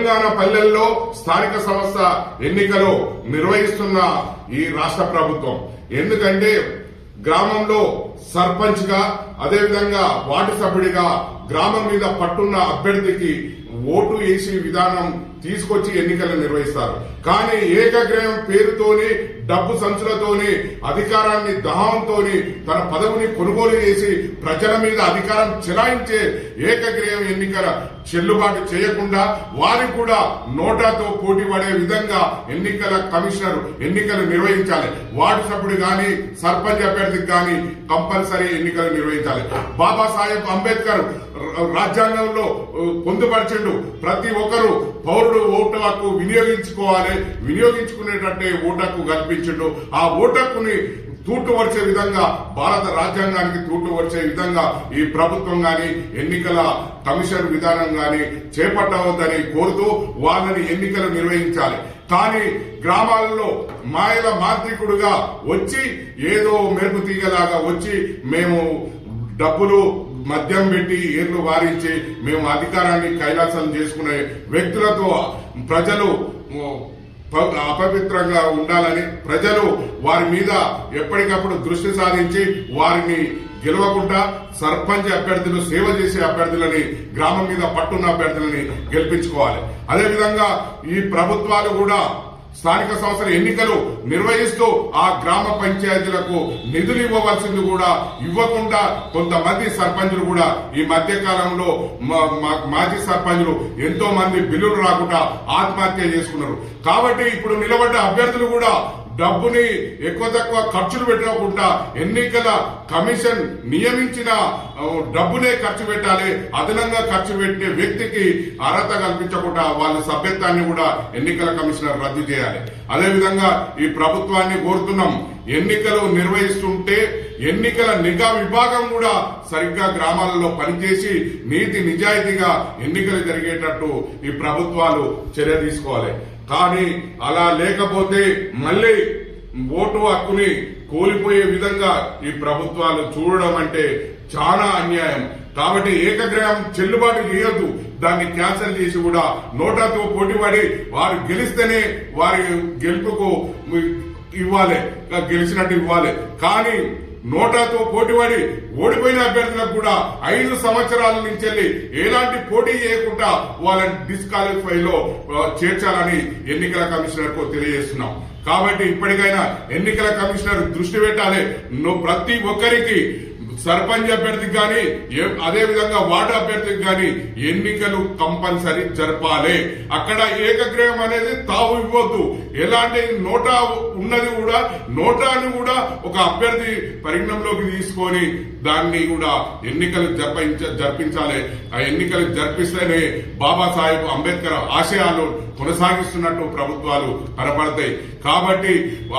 తెలంగాణ పల్లెల్లో స్థానిక సంస్థ ఎన్నికలు నిర్వహిస్తున్న ఈ రాష్ట్ర ప్రభుత్వం ఎందుకంటే గ్రామంలో సర్పంచ్ గా అదేవిధంగా వార్డు సభ్యుడిగా గ్రామం మీద పట్టున్న అభ్యర్థికి ఓటు వేసి విధానం తీసుకొచ్చి ఎన్నికలు నిర్వహిస్తారు. కానీ ఏకగ్రహం పేరుతోని డబ్బు సంచులతోని అధికారాన్ని దహంతోని తన పదవిని కొనుగోలు చేసి ప్రజల మీద అధికారం చెలాయించే ఏకగ్రహం ఎన్నికల చెల్లుబాటు చేయకుండా వారికి కూడా నోటాతో పోటీ పడే విధంగా ఎన్నికల కమిషనర్ ఎన్నికలు నిర్వహించాలి. వార్డు సభ్యుడు గాని సర్పంచ్ అభ్యర్థికి గాని కంపల్సరీ ఎన్నికలు నిర్వహించాలి. బాబాసాహెబ్ అంబేద్కర్ రాజ్యాంగంలో పొందుపరిచిండు, ప్రతి ఒక్కరూ పౌరుడు ఓటు హక్కు వినియోగించుకోవాలి, వినియోగించుకునేటట్టే ఓటు హక్కు కల్పించిండు. ఆ ఓటు హక్కుని తూటు వచ్చే విధంగా భారత రాజ్యాంగానికి తూటు వచ్చే విధంగా ఈ ప్రభుత్వం గాని ఎన్నికల కమిషన్ విధానం గాని చేపట్టవద్దని కోరుతూ వాళ్ళని ఎన్నికలు నిర్వహించాలి. కానీ గ్రామాలలో మాయల మాంత్రికుడుగా వచ్చి ఏదో మెరుపు తీగలాగా వచ్చి మేము డబ్బులు మద్యం పెట్టి ఏర్లు వారించి మేము అధికారాన్ని కైలాసం చేసుకునే వ్యక్తులతో ప్రజలు అపవిత్రంగా ఉండాలని ప్రజలు వారి మీద ఎప్పటికప్పుడు దృష్టి సారించి వారిని గెలవకుండా సర్పంచ్ అభ్యర్థులు సేవ చేసే అభ్యర్థులని గ్రామం మీద పట్టున్న అభ్యర్థులని గెలిపించుకోవాలి. అదేవిధంగా ఈ ప్రభుత్వాలు కూడా స్థానిక సంస్థల ఎన్నికలు నిర్వహిస్తూ ఆ గ్రామ పంచాయతీలకు నిధులు ఇవ్వవలసింది కూడా ఇవ్వకుండా కొంతమంది సర్పంచులు కూడా ఈ మధ్య కాలంలో మాజీ సర్పంచులు ఎంతో మంది బిల్లులు రాకుండా ఆత్మహత్య చేసుకున్నారు. కాబట్టి ఇప్పుడు నిలబడ్డ అభ్యర్థులు కూడా డబ్బుని ఎక్కువ తక్కువ ఖర్చులు పెట్టకుండా ఎన్నికల కమిషన్ నియమించిన డబ్బునే ఖర్చు పెట్టాలి. అదనంగా ఖర్చు పెట్టే వ్యక్తికి అర్హత కల్పించకుండా వాళ్ళ సభ్యత్వాన్ని కూడా ఎన్నికల కమిషనర్ రద్దు చేయాలి. అదేవిధంగా ఈ ప్రభుత్వాన్ని కోరుతున్నాం, ఎన్నికలు నిర్వహిస్తుంటే ఎన్నికల నిఘా విభాగం కూడా సరిగ్గా గ్రామాలలో పనిచేసి నీతి నిజాయితీగా ఎన్నికలు జరిగేటట్టు ఈ ప్రభుత్వాలు చర్య తీసుకోవాలి. కానీ అలా లేకపోతే మళ్లీ ఓటు హక్కుని కోల్పోయే విధంగా ఈ ప్రభుత్వాలు చూడడం అంటే చాలా అన్యాయం. కాబట్టి ఏకగ్రహం చెల్లుబాటు చేయొద్దు, దాన్ని క్యాన్సిల్ చేసి కూడా నోటాతో పోటీపడి వారు గెలిస్తేనే వారి గెలుపుకు ఇవ్వాలి, గెలిచినట్టు ఇవ్వాలి. కానీ నోటాతో పోటీపడి ఓడిపోయిన అభ్యర్థులకు కూడా 5 సంవత్సరాల నుంచి ఎలాంటి పోటీ చేయకుండా వాళ్ళని డిస్క్వాలిఫై లో చేర్చాలని ఎన్నికల కమిషనర్ కు తెలియజేస్తున్నాం. కాబట్టి ఇప్పటికైనా ఎన్నికల కమిషనర్ దృష్టి పెట్టాలి. ప్రతి ఒక్కరికి సర్పంచ్ అభ్యర్థికి గాని అదేవిధంగా వార్డు అభ్యర్థికి గాని ఎన్నికలు కంపల్సరీ జరపాలి. అక్కడ ఏకగ్రహం అనేది తావు ఇవ్వద్దు. ఎలాంటి నోటా ఉన్నది కూడా నోటాను కూడా ఒక అభ్యర్థి పరిగణంలోకి తీసుకొని దాన్ని కూడా ఎన్నికలు జరిపించాలి. ఆ ఎన్నికలు జరిపిస్తేనే బాబాసాహెబ్ అంబేద్కర్ ఆశయాలు కొనసాగిస్తున్నట్టు ప్రభుత్వాలు కనపడతాయి. కాబట్టి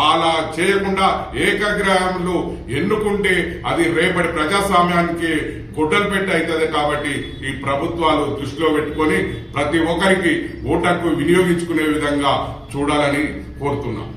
అలా చేయకుండా ఏకగ్రహంలో ఎన్నుకుంటే అది రేపటి ప్రజాస్వామ్యానికి గుడ్డలు పెట్టి అవుతుంది. కాబట్టి ఈ ప్రభుత్వాలు దృష్టిలో పెట్టుకొని ప్రతి ఒక్కరికి ఓటు హక్కు వినియోగించుకునే విధంగా చూడాలని కోరుతున్నాం.